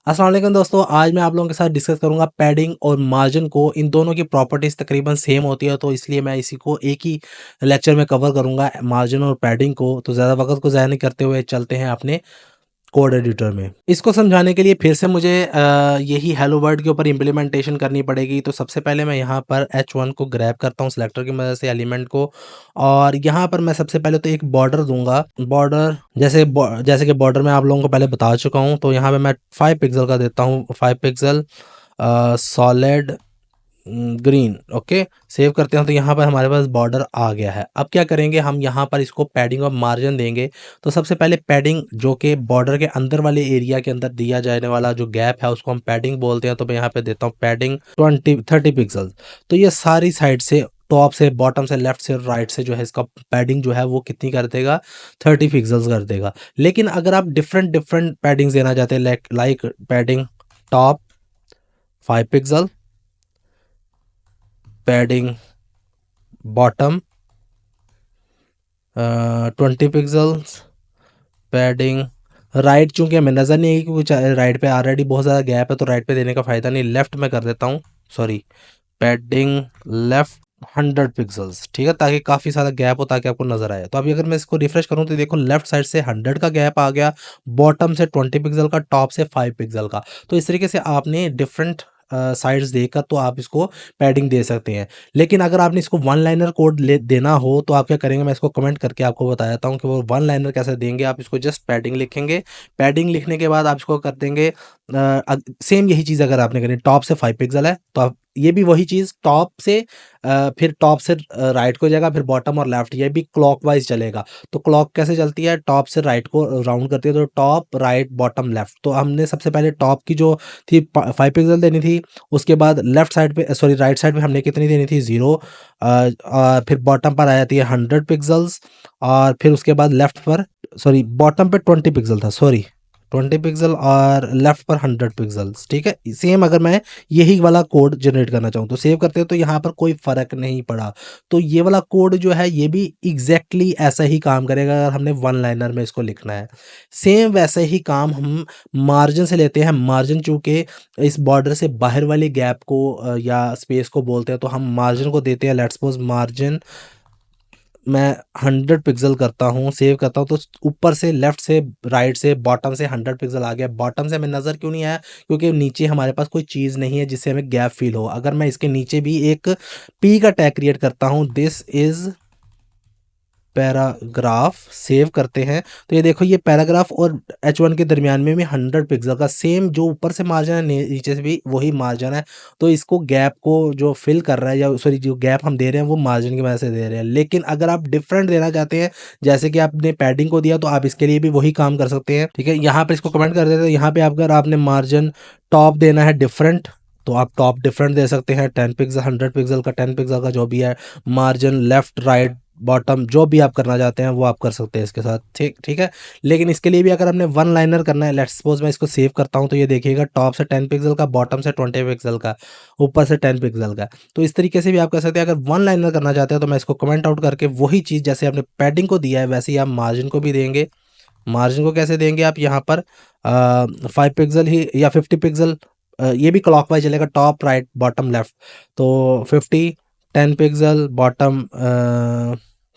अस्सलाम वालेकुम दोस्तों, आज मैं आप लोगों के साथ डिस्कस करूंगा पैडिंग और मार्जिन को। इन दोनों की प्रॉपर्टीज़ तकरीबन सेम होती है, तो इसलिए मैं इसी को एक ही लेक्चर में कवर करूंगा, मार्जिन और पैडिंग को। तो ज़्यादा वक्त को ज़ाया नहीं करते हुए चलते हैं अपने कोड एडिटर में। इसको समझाने के लिए फिर से मुझे यही हेलो वर्ल्ड के ऊपर इम्प्लीमेंटेशन करनी पड़ेगी। तो सबसे पहले मैं यहाँ पर H1 को ग्रैब करता हूँ सिलेक्टर की मदद से एलिमेंट को, और यहाँ पर मैं सबसे पहले तो एक बॉर्डर दूंगा। बॉर्डर जैसे कि बॉर्डर मैं आप लोगों को पहले बता चुका हूँ, तो यहाँ पे मैं 5 पिक्सल का देता हूँ, 5 pixel solid green. Okay, save करते हैं। तो यहाँ पर हमारे पास बॉर्डर आ गया है। अब क्या करेंगे, हम यहाँ पर इसको पैडिंग और मार्जिन देंगे। तो सबसे पहले पैडिंग, जो कि बॉर्डर के अंदर वाले एरिया के अंदर दिया जाने वाला जो गैप है उसको हम पैडिंग बोलते हैं। तो मैं यहाँ पे देता हूँ पैडिंग 30 पिक्सल। तो ये सारी साइड से, टॉप से, बॉटम से, लेफ्ट से, राइट से जो है इसका पैडिंग जो है वो कितनी कर देगा, 30 पिक्सल्स कर देगा। लेकिन अगर आप डिफरेंट डिफरेंट पैडिंग्स देना चाहते हैं, like padding top 5 pixel, padding bottom 20 pixels, padding right, चूंकि हमें नज़र नहीं आई क्योंकि राइट पे ऑलरेडी बहुत ज़्यादा गैप है, तो राइट पे देने का फ़ायदा नहीं। लेफ्ट में कर देता हूँ, सॉरी, पैडिंग लेफ्ट 100 पिक्सल्स, ठीक है, ताकि काफ़ी सारा गैप हो, ताकि आपको नज़र आए। तो अभी अगर मैं इसको रिफ्रेश करूँ तो देखो लेफ्ट साइड से 100 का गैप आ गया, बॉटम से 20 पिक्सल का, टॉप से 5 पिक्सल का। तो इस तरीके से आपने डिफरेंट साइड्स देकर तो आप इसको पैडिंग दे सकते हैं। लेकिन अगर आपने इसको वन लाइनर कोड देना हो तो आप क्या करेंगे, मैं इसको कमेंट करके आपको बता देता हूँ कि वो वन लाइनर कैसे देंगे। आप इसको जस्ट पैडिंग लिखेंगे, पैडिंग लिखने के बाद आप इसको कर देंगे सेम यही चीज़ अगर आपने करनी, टॉप से 5 पिक्सल है तो आप ये भी वही चीज़ टॉप से फिर टॉप से राइट को जाएगा, फिर बॉटम और लेफ्ट, ये भी क्लॉकवाइज चलेगा। तो क्लॉक कैसे चलती है, टॉप से राइट को राउंड करती है, तो टॉप राइट बॉटम लेफ्ट। तो हमने सबसे पहले टॉप की जो थी 5 पिक्सल देनी थी, उसके बाद लेफ्ट साइड पे, सॉरी, राइट साइड पे हमने कितनी देनी थी, 0। फिर बॉटम पर आ जाती है 100 पिक्सल्स, और फिर उसके बाद लेफ्ट पर, सॉरी, बॉटम पे 20 पिक्सल था, सॉरी, 20 पिक्सल, और लेफ्ट पर 100 पिक्सल्स, ठीक है। सेम अगर मैं यही वाला कोड जनरेट करना चाहूँ तो सेव करते हैं, तो यहाँ पर कोई फ़र्क नहीं पड़ा। तो ये वाला कोड जो है ये भी एग्जैक्टली ऐसा ही काम करेगा अगर हमने वन लाइनर में इसको लिखना है। सेम वैसे ही काम हम मार्जिन से लेते हैं। मार्जिन चूँकि इस बॉर्डर से बाहर वाले गैप को या स्पेस को बोलते हैं, तो हम मार्जिन को देते हैं, लेट्स सपोज मार्जिन मैं 100 पिक्सल करता हूँ, सेव करता हूँ, तो ऊपर से, लेफ्ट से, राइट से, बॉटम से 100 पिक्सल आ गया। बॉटम से हमें नज़र क्यों नहीं आया, क्योंकि नीचे हमारे पास कोई चीज़ नहीं है जिससे हमें गैप फील हो। अगर मैं इसके नीचे भी एक पी का टैग क्रिएट करता हूँ, दिस इज़ पैराग्राफ, सेव करते हैं, तो ये देखो ये पैराग्राफ और H1 के दरमियान में भी 100 पिक्सल का सेम जो ऊपर से मार्जिन है, नीचे से भी वही मार्जिन है। तो इसको गैप को जो फिल कर रहा है, या सॉरी जो गैप हम दे रहे हैं वो मार्जिन की वजह से दे रहे हैं। लेकिन अगर आप डिफरेंट देना चाहते हैं, जैसे कि आपने पैडिंग को दिया, तो आप इसके लिए भी वही काम कर सकते हैं, ठीक है। यहाँ पर इसको कमेंट कर देते हैं। यहाँ पे अगर आपने मार्जिन टॉप देना है डिफरेंट, तो आप टॉप डिफरेंट दे सकते हैं, 10 पिक्सल, 100 पिक्सल का, 10 पिक्सल का, जो भी है। मार्जिन लेफ्ट, राइट, बॉटम, जो भी आप करना चाहते हैं वो आप कर सकते हैं इसके साथ, ठीक ठीक है। लेकिन इसके लिए भी अगर हमने वन लाइनर करना है, लेट्स सपोज मैं इसको सेव करता हूं, तो ये देखिएगा टॉप से 10 पिक्सल का, बॉटम से 20 पिक्सल का, ऊपर से 10 पिक्सल का। तो इस तरीके से भी आप कर सकते हैं। अगर वन लाइनर करना चाहते हैं तो मैं इसको कमेंट आउट करके वही चीज़ जैसे आपने पैडिंग को दिया है वैसे ही आप मार्जिन को भी देंगे। मार्जिन को कैसे देंगे, आप यहाँ पर 5 पिक्सल ही या 50 पिक्सल, ये भी क्लॉकवाइज चलेगा, टॉप राइट बॉटम लेफ्ट। तो 50, 10 pixel, bottom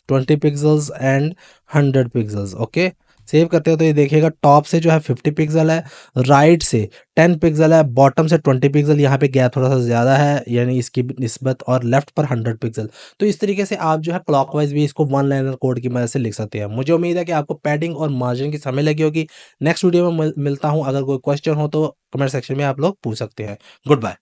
20 pixels and 100 pixels. Okay, save करते हो तो ये देखिएगा टॉप से जो है 50 पिक्सल है, राइट से 10 पिक्सल है, बॉटम से 20 पिक्सल, यहाँ पे गैप थोड़ा सा ज़्यादा है यानी इसकी निस्बत, और लेफ्ट पर 100 पिक्सल। तो इस तरीके से आप जो है क्लॉकवाइज भी इसको वन लाइनर कोड की मदद से लिख सकते हैं। मुझे उम्मीद है कि आपको पैडिंग और मार्जिन की समझ लगी होगी। नेक्स्ट वीडियो में मिलता हूँ। अगर कोई क्वेश्चन हो तो कमेंट सेक्शन में आप लोग पूछ सकते हैं। Good bye.